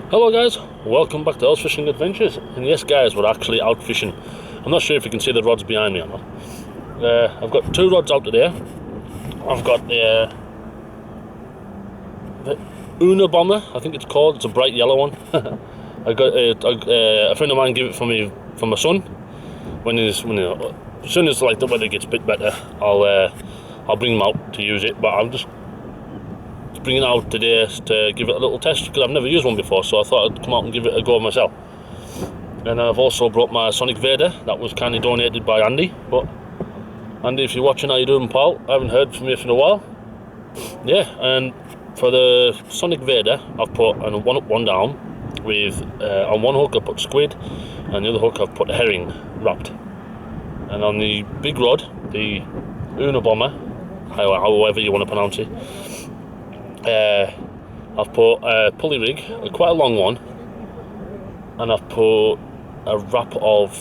Hello guys, welcome back to Earl's Fishing Adventures. And yes guys, we're actually out fishing. I'm not sure if you can see the rods behind me or not. I've got two rods out today. I've got the Unabomber, I think it's called. It's a bright yellow one. I got a friend of mine gave it for me from my son. As soon as like the weather gets a bit better, I'll bring him out to use it. But I'm just bringing it out today to give it a little test because I've never used one before, so I thought I'd come out and give it a go myself. And I've also brought my Sonic Vader that was kindly donated by Andy. But Andy, if you're watching, how you doing, pal? I haven't heard from you for a while. Yeah, and for the Sonic Vader, I've put an one up, one down with on one hook I put squid, and the other hook I've put herring wrapped. And on the big rod, the Unabomber, however you want to pronounce it, I've put a pulley rig, quite a long one, and I've put a wrap of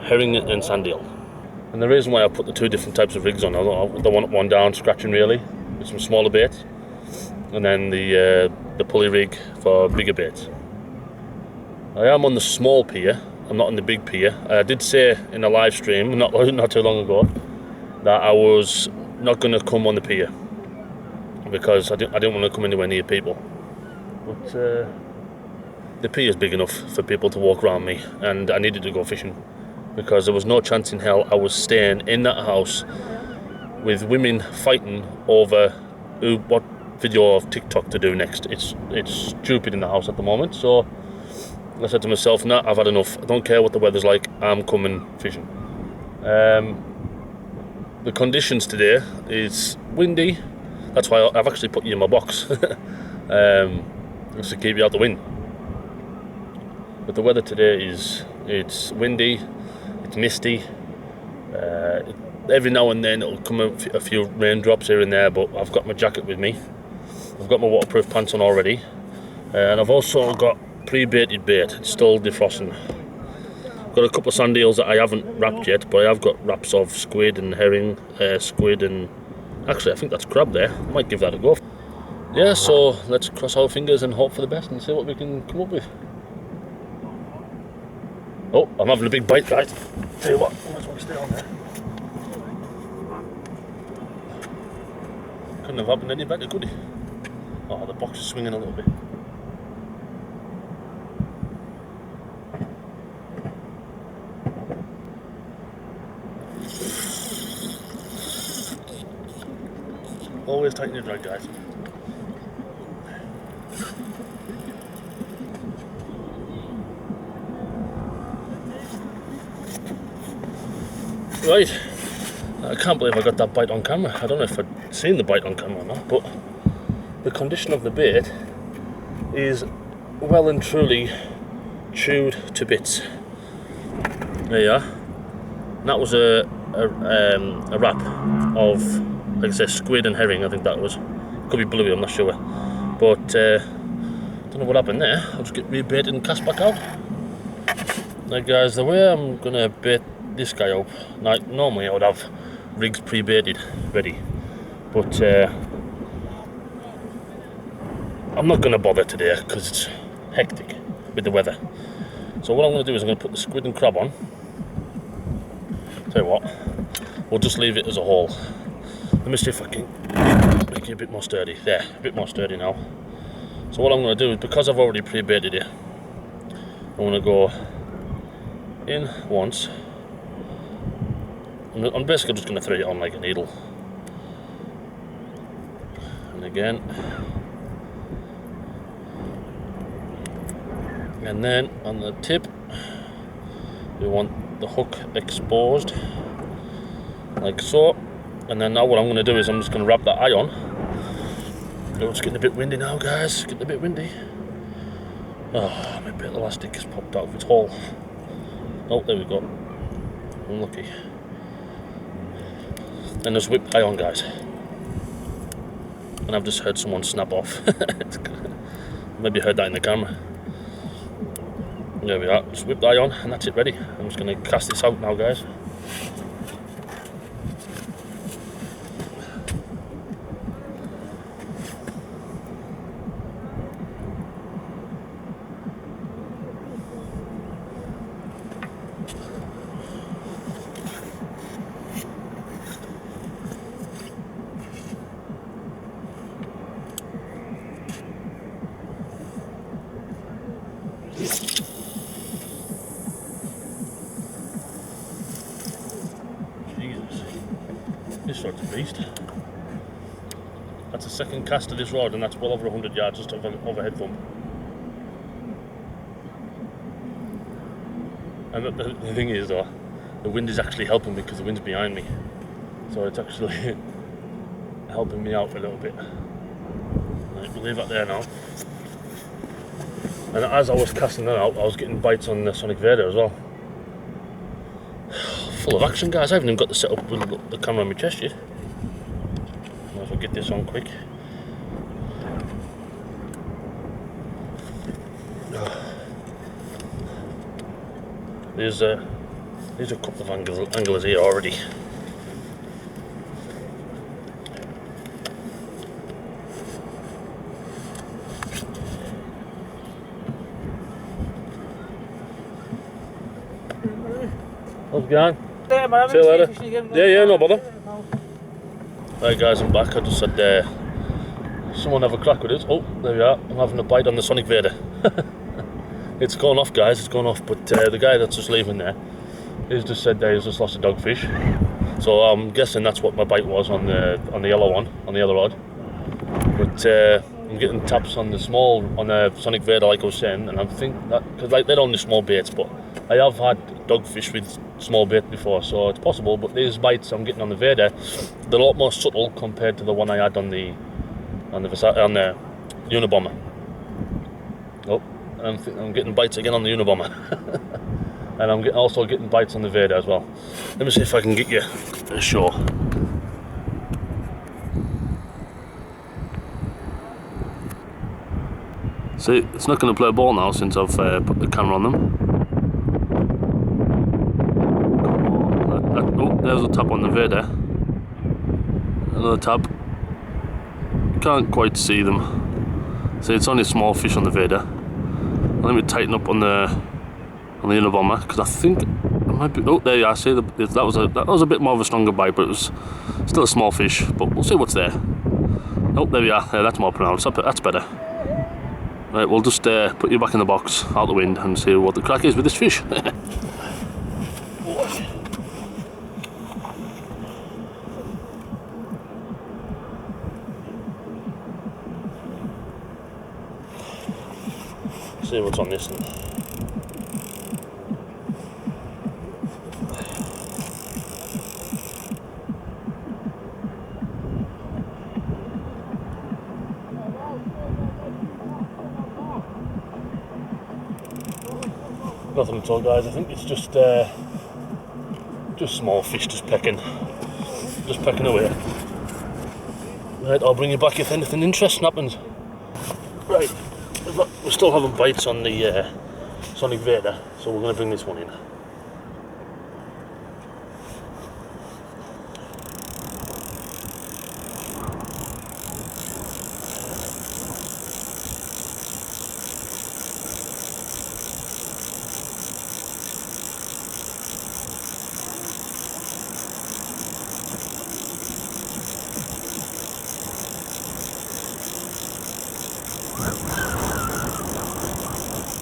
herring and sandeel. And the reason why I put the two different types of rigs on, the one up, one down, scratching really, with some smaller baits, and then the pulley rig for bigger baits. I am on the small pier, I'm not on the big pier. I did say in a live stream not too long ago that I was not going to come on the pier because I didn't want to come anywhere near people. But the pier is big enough for people to walk around me, and I needed to go fishing because there was no chance in hell I was staying in that house with women fighting over what video of TikTok to do next. It's stupid in the house at the moment, so I said to myself, nah, I've had enough. I don't care what the weather's like, I'm coming fishing. The conditions today is windy. That's why I've actually put you in my box, just to keep you out the wind. But the weather today it's windy, it's misty. Every now and then it'll come a few raindrops here and there, but I've got my jacket with me. I've got my waterproof pants on already, and I've also got pre-baited bait. It's still defrosting. I've got a couple of sand eels that I haven't wrapped yet, but I have got wraps of squid and herring, squid and actually I think that's crab there. I might give that a go. Yeah, so let's cross our fingers and hope for the best and see what we can come up with. Oh, I'm having a big bite, guys. Tell you what, I might as well stay on there. Couldn't have happened any better, could it? Oh, the box is swinging a little bit. Always tighten your drag, guys. Right, I can't believe I got that bite on camera. I don't know if I'd seen the bite on camera or not, but the condition of the bait is well and truly chewed to bits. There you are. And that was a wrap of, like I said, squid and herring. I think that was. Could be bluey, I'm not sure. But don't know what happened there. I'll just get rebaited and cast back out. Now guys, the way I'm gonna bait this guy up, like normally I would have rigs pre-baited ready, but I'm not gonna bother today because it's hectic with the weather. So what I'm gonna do is I'm gonna put the squid and crab on. Tell you what, we'll just leave it as a whole. Let me see if I can make it a bit more sturdy. There, a bit more sturdy now. So what I'm going to do is, because I've already pre-baited it, I'm going to go in once. I'm basically just going to thread it on like a needle. And again. And then on the tip, we want the hook exposed, like so. And then now what I'm going to do is I'm just going to wrap that eye on. Oh, it's getting a bit windy now, guys. It's getting a bit windy. Oh, my bit of elastic has popped out of its hole. Oh, there we go. Unlucky. And just whip the eye on, guys. And I've just heard someone snap off. Maybe you heard that in the camera. There we are. Just whip the eye on, and that's it, ready. I'm just going to cast this out now, guys. so it's a beast. That's the second cast of this rod, and that's well over 100 yards just overhead thump. And the thing is though, the wind is actually helping me because the wind's behind me. So it's actually helping me out a little bit. Right, we'll leave that there now. And as I was casting that out, I was getting bites on the Sonic Vader as well. Full of action, guys. I haven't even got the setup with the camera on my chest yet. Might as well get this on quick. There's a couple of anglers here already. How's it going? Yeah, man, see you later. Yeah, no bother. Right guys, I'm back. I just had someone have a crack with it. Oh, there we are. I'm having a bite on the Sonic Vader. It's gone off, guys, it's gone off, but the guy that's just leaving there, he's just said that he's just lost a dogfish. So I'm guessing that's what my bite was on the yellow one, on the other rod. But I'm getting taps on the Sonic Vader, like I was saying, and I think that, because like they're only small baits, but I have had dogfish with small bait before, so it's possible. But these bites I'm getting on the Vader, they're a lot more subtle compared to the one I had on the Unabomber. Oh, I'm getting bites again on the Unabomber. And I'm also getting bites on the Vader as well. Let me see if I can get you a show. See, it's not going to play ball now since I've put the camera on them. Oh, there's a tap on the Vader. Another tap. Can't quite see them. See, it's only a small fish on the Vader. Let me tighten up on the Unabomber, because I think it might be. Oh, there you are. See, that was a bit more of a stronger bite, but it was still a small fish. But we'll see what's there. Oh, there we are. Yeah, that's more pronounced. That's better. Right, we'll just put you back in the box, out the wind, and see what the crack is with this fish. See what's on this one. Nothing at all, guys. I think it's just small fish just pecking away. Right, I'll bring you back if anything interesting happens. Right, we're still having bites on the Sonic Vader, so we're going to bring this one in.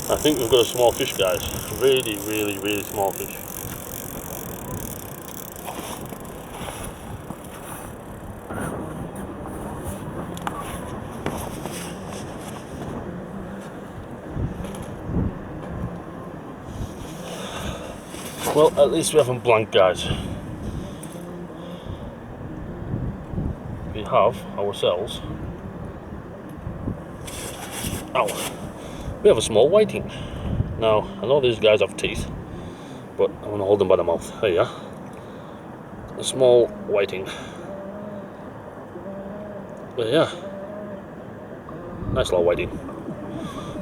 I think we've got a small fish, guys. Really, really, really small fish. Well, at least we haven't blanked, guys. We have ourselves. Ow. We have a small whiting. Now, I know these guys have teeth, but I'm going to hold them by the mouth. There you are. A small whiting. But yeah. Nice little whiting.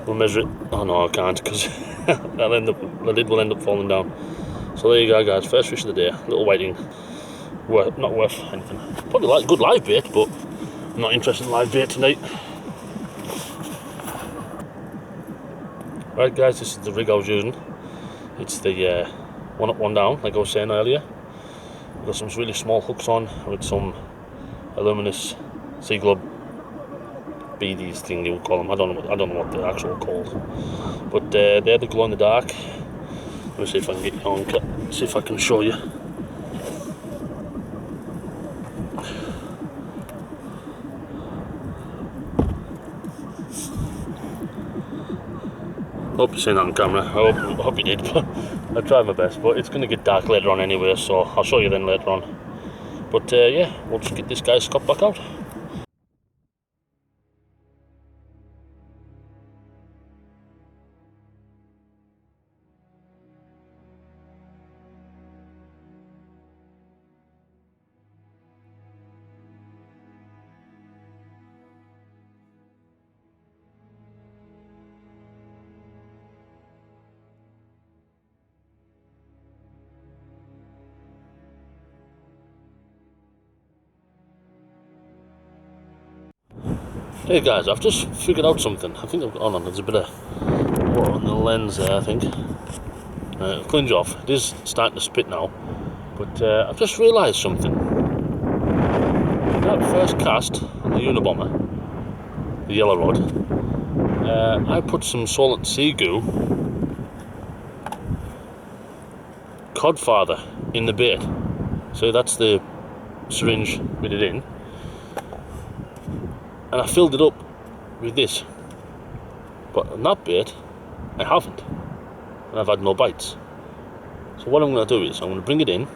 We'll measure it. Oh no, I can't, because the lid will end up falling down. So there you go, guys. First fish of the day. Little whiting. Not worth anything. Probably like good live bait, but I'm not interested in live bait tonight. Right guys, this is the rig I was using. It's the one up, one down, like I was saying earlier. I've got some really small hooks on with some aluminous sea globe beadies thing you would call them. I don't know what they're actually called. But they're the glow in the dark. Let me see if I can get you on. See if I can show you. Hope you've seen that on camera. I hope you did, but I tried my best. But it's going to get dark later on anyway, so I'll show you then later on. But yeah, we'll just get this guy's Scott back out. Hey guys, I've just figured out something. I think there's a bit of water on the lens there, I think. I've cleaned it off. It is starting to spit now. But I've just realised something. That first cast on the Unabomber, the yellow rod, I put some Salted Sea Goo Codfather in the bait. So that's the syringe with it in. And I filled it up with this, but on that bait I haven't, and I've had no bites. So what I'm going to do is I'm going to bring it in,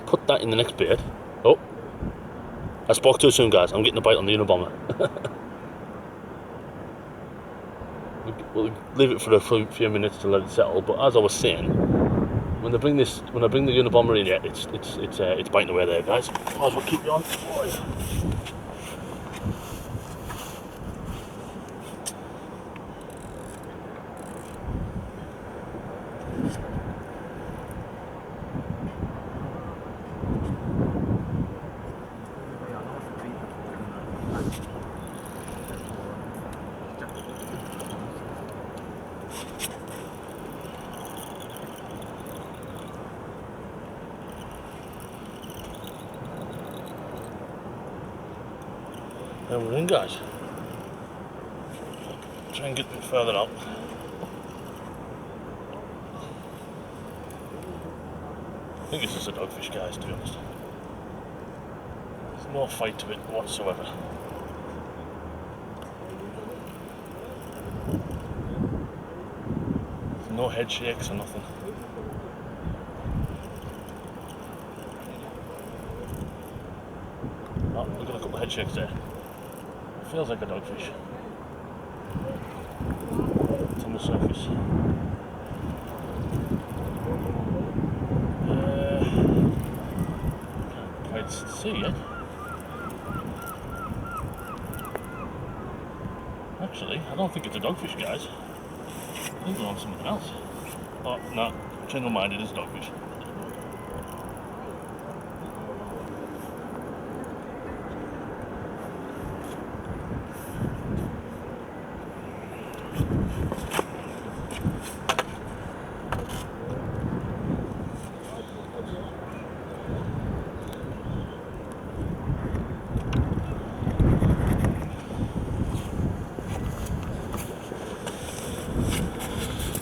put that in the next bait. Oh, I spoke too soon, guys. I'm getting a bite on the Unabomber. We'll leave it for a few minutes to let it settle. But as I was saying, when I bring the Unabomber in, yeah, it's biting away there, guys. Might as well keep you on. There we're in, guys. Try and get a bit further up. I think it's just a dogfish, guys, to be honest. There's no fight to it whatsoever. There's no head shakes or nothing. Oh, we've got a couple of head shakes there. Feels like a dogfish. It's on the surface. Can't quite see it. Actually, I don't think it's a dogfish, guys. I think we're on something else. Oh, no, change my mind, it is a dogfish.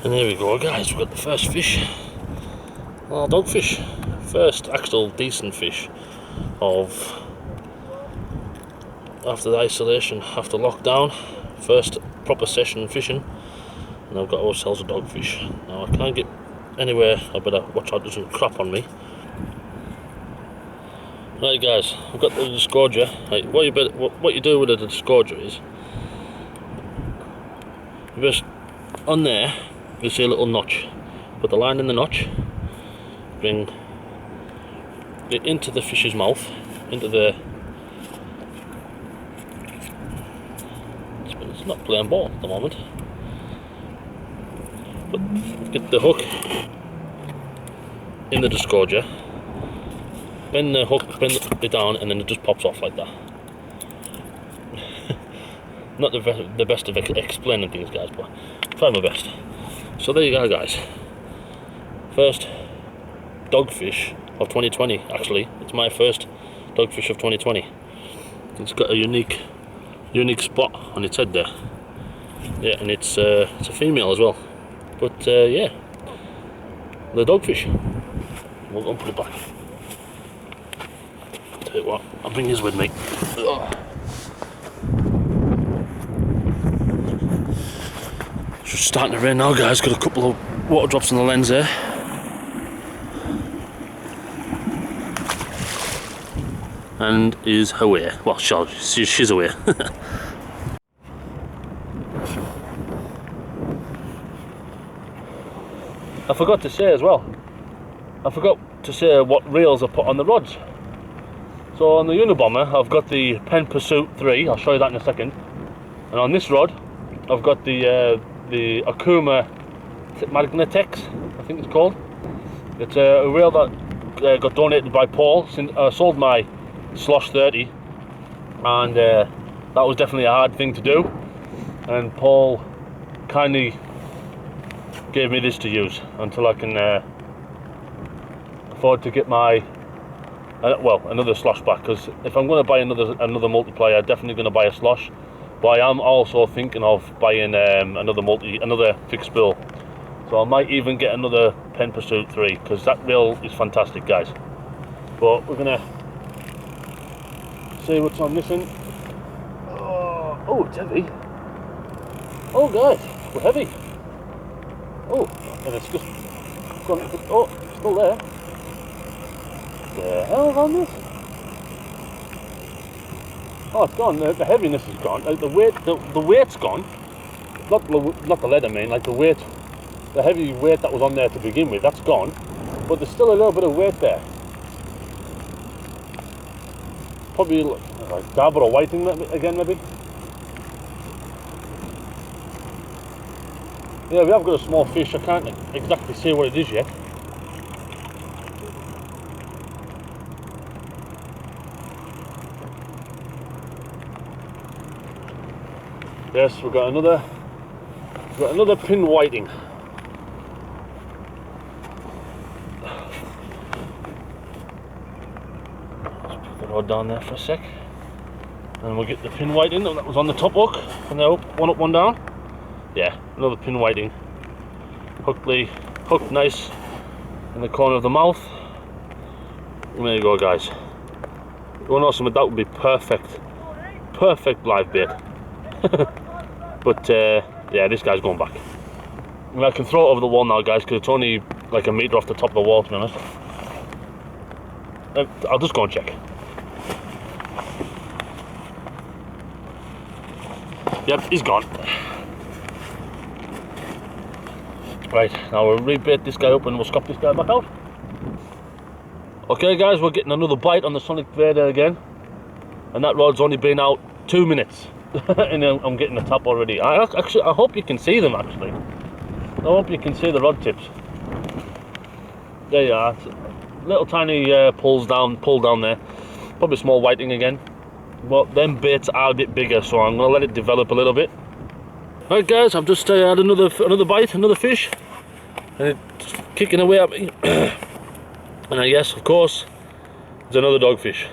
And there we go, guys, we've got the first fish. Oh, dogfish. First actual decent fish of after the isolation, after lockdown. First proper session fishing. And I've got ourselves a dogfish. Now I can't get anywhere, I better watch out, there's some crap on me. Right guys, I've got the disgorger. Right, what you do with the disgorger is, you just, on there, you see a little notch. Put the line in the notch, bring it into the fish's mouth, into the, it's not playing ball at the moment, but get the hook in the disgorger, bend the hook, bend it down, and then it just pops off like that. Not the best of explaining things, guys, but try my best. So there you go, guys. First dogfish of 2020. Actually, it's my first dogfish of 2020. It's got a unique spot on its head there. Yeah, and it's a female as well. But yeah, the dogfish. We'll go and put it back. Tell you what, I'll bring his with me. Ugh. It's just starting to rain now, guys. Got a couple of water drops on the lens there. And is away. Well, she's away. I forgot to say as well. I forgot to say what reels I put on the rods. So on the Unabomber, I've got the Pen Pursuit 3. I'll show you that in a second. And on this rod, I've got the Akuma Magnetex, I think it's called. It's a reel that got donated by Paul. Since I sold my Slosh 30, and that was definitely a hard thing to do. And Paul kindly gave me this to use until I can afford to get my another Slosh back. Because if I'm going to buy another multiplier, I'm definitely going to buy a Slosh. But I am also thinking of buying another fixed spool. So I might even get another Pen Pursuit 3, because that reel is fantastic, guys. But we're gonna see what's on this end. Oh, it's heavy. Oh, guys, we're heavy. Oh, and it's just gone. Oh, it's still there. The hell's on this? Oh, it's gone. The heaviness is gone. Like the weight's gone. Not the lead, I mean. Like the weight, the heavy weight that was on there to begin with, that's gone. But there's still a little bit of weight there. Probably like dabber or whiting again, maybe. Yeah, we have got a small fish. I can't exactly see what it is yet. Yes, we've got another pin whiting. Let's put the rod down there for a sec, and we'll get the pin whiting that was on the top hook. And now one up, one down. Yeah, another pin whiting. Hooked nice in the corner of the mouth. And there you go, guys. You want to know something? That would be perfect live bait. But yeah, this guy's going back. And I can throw it over the wall now, guys, because it's only like a metre off the top of the wall, to be honest. I'll just go and check. Yep, he's gone. Right, now we'll rebait this guy up and we'll scop this guy back out. Okay, guys, we're getting another bite on the Sonic Vader again. And that rod's only been out 2 minutes. And I'm getting the tap already. I hope you can see them, actually. I hope you can see the rod tips. There you are. Little tiny pull down there. Probably small whiting again. But them baits are a bit bigger, so I'm going to let it develop a little bit. Right, guys, I've just had another bite, another fish. And it's kicking away at me. And I guess, of course, there's another dogfish.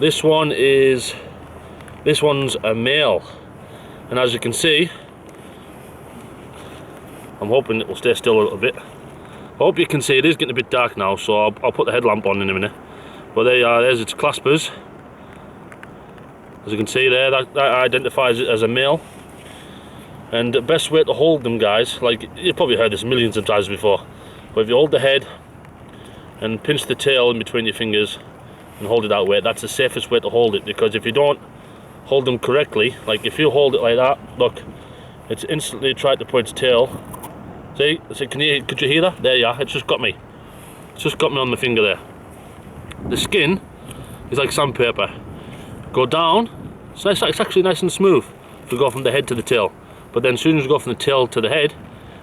This one's a male, and as you can see, I'm hoping it will stay still a little bit. I hope you can see it is getting a bit dark now, so I'll put the headlamp on in a minute. But there you are, there's its claspers. As you can see there, that identifies it as a male. And the best way to hold them, guys, like you've probably heard this millions of times before, but if you hold the head and pinch the tail in between your fingers and hold it that way, that's the safest way to hold it. Because if you don't hold them correctly, like if you hold it like that, look, it's instantly tried to put its tail. See, could you hear that? There you are, it's just got me. It's just got me on the finger there. The skin is like sandpaper. Go down, it's nice, it's actually nice and smooth if you go from the head to the tail. But then as soon as you go from the tail to the head,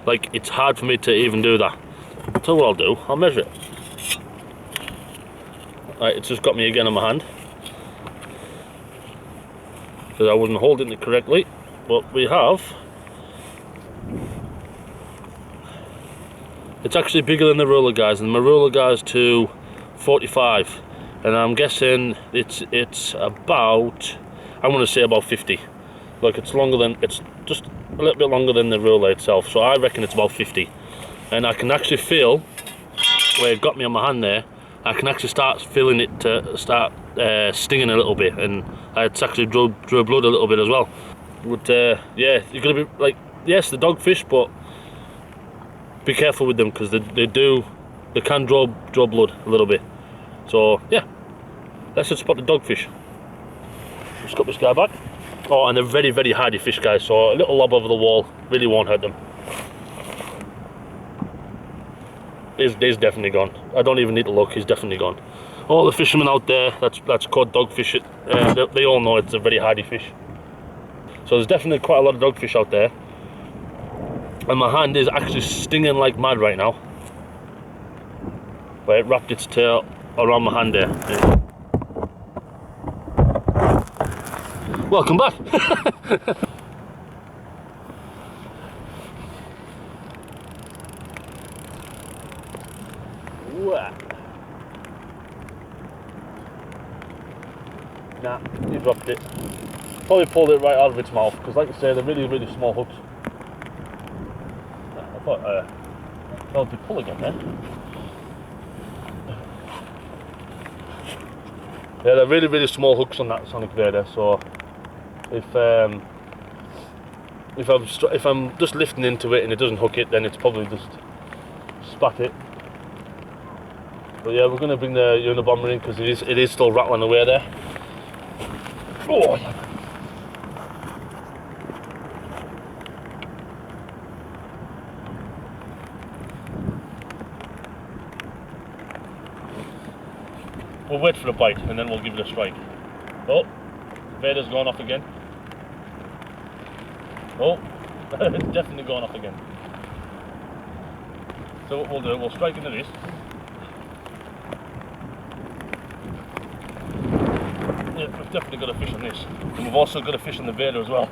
like it's hard for me to even do that. So what I'll do, I'll measure it. Right, it's just got me again on my hand. Because I wasn't holding it correctly. But we have. It's actually bigger than the ruler, guys, and my ruler goes to 45. And I'm guessing it's about, I'm going to say about 50. Like it's just a little bit longer than the ruler itself, so I reckon it's about 50. And I can actually feel where it got me on my hand there. I can actually start feeling it to start stinging a little bit, and it's actually drew blood a little bit as well. But yeah, you're gonna be like, yes, the dogfish, but be careful with them because they can draw blood a little bit. So yeah, let's just spot the dogfish. Just got this guy back. Oh, and they're very, very hardy fish, guys, so a little lob over the wall really won't hurt them. He's definitely gone. I don't even need to look, he's definitely gone. All the fishermen out there that's caught dogfish, they all know it's a very hardy fish. So there's definitely quite a lot of dogfish out there. And my hand is actually stinging like mad right now. But it wrapped its tail around my hand there. Welcome back. Nah, he dropped it. Probably pulled it right out of its mouth because, like I say, they're really, really small hooks. I thought felt to pull again then. Yeah, they're really, really small hooks on that Sonic Vader. So if I'm just lifting into it and it doesn't hook it, then it's probably just spat it. But yeah, we're going to bring the Unabomber in because it is still rattling away there. Oh. We'll wait for a bite and then we'll give it a strike. Oh, Vader's gone off again. Oh, it's definitely gone off again. So what we'll do, we'll strike into this. Yeah, we've definitely got a fish on this. And we've also got a fish on the Vader as well.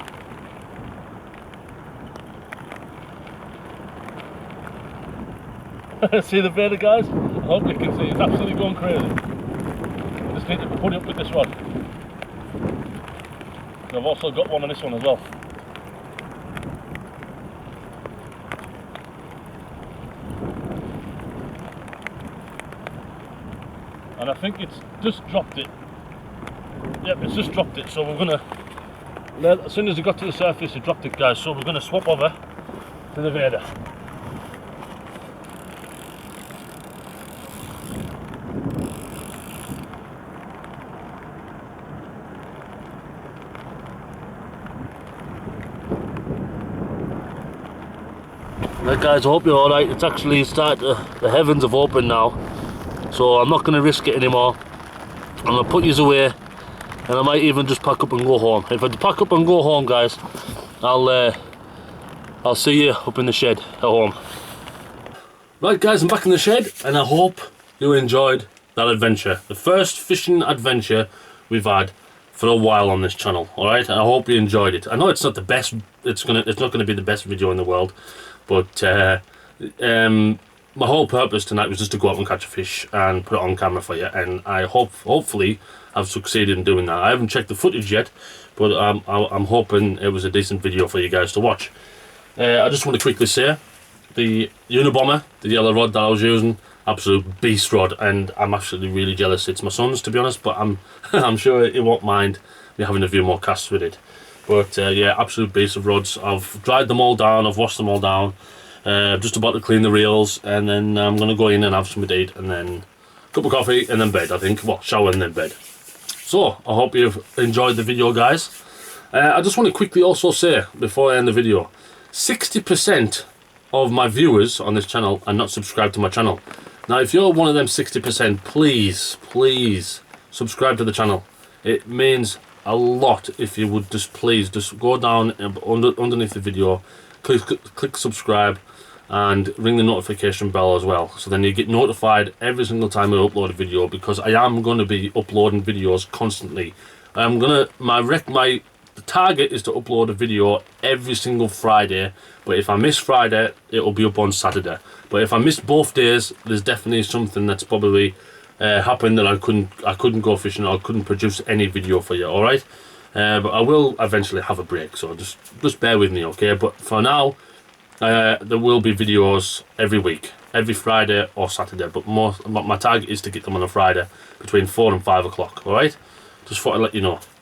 See the Vader, guys? I hope you can see, it's absolutely going crazy. I just need to put it up with this rod. And I've also got one on this one as well. And I think it's just dropped it. Yep, it's just dropped it, so we're gonna, as soon as it got to the surface it dropped it, guys, so we're gonna swap over to the Vader. Right guys, I hope you're alright. It's actually started, the heavens have opened now, so I'm not gonna risk it anymore. I'm gonna put yous away. And I might even just pack up and go home. If I pack up and go home, guys, I'll see you up in the shed at home. Right guys, I'm back in the shed and I hope you enjoyed that adventure. The first fishing adventure we've had for a while on this channel, alright? I hope you enjoyed it. I know it's not the best, it's not gonna be the best video in the world, but my whole purpose tonight was just to go out and catch a fish and put it on camera for you, and I hopefully I've succeeded in doing that. I haven't checked the footage yet, but I'm hoping it was a decent video for you guys to watch. I just want to quickly say, the Unabomber, the yellow rod that I was using, absolute beast rod, and I'm actually really jealous. It's my son's, to be honest, but I'm sure he won't mind me having a few more casts with it. But yeah, absolute beast of rods. I've dried them all down, I've washed them all down. Just about to clean the reels, and then I'm going to go in and have some to eat, and then a cup of coffee, and then bed, I think. Well, shower and then bed. So, I hope you've enjoyed the video, guys. I just want to quickly also say, before I end the video, 60% of my viewers on this channel are not subscribed to my channel. Now, if you're one of them 60%, please subscribe to the channel. It means a lot if you would just go down underneath the video, click subscribe, and ring the notification bell as well, so then you get notified every single time I upload a video, because I am going to be uploading videos constantly. The target is to upload a video every single Friday, but if I miss Friday it will be up on Saturday. But if I miss both days, there's definitely something that's probably happened that I couldn't go fishing, or I couldn't produce any video for you, alright? But I will eventually have a break, so just bear with me, okay? But for now, there will be videos every week, every Friday or Saturday, but my target is to get them on a Friday between 4 and 5 o'clock, alright? Just thought I'd let you know.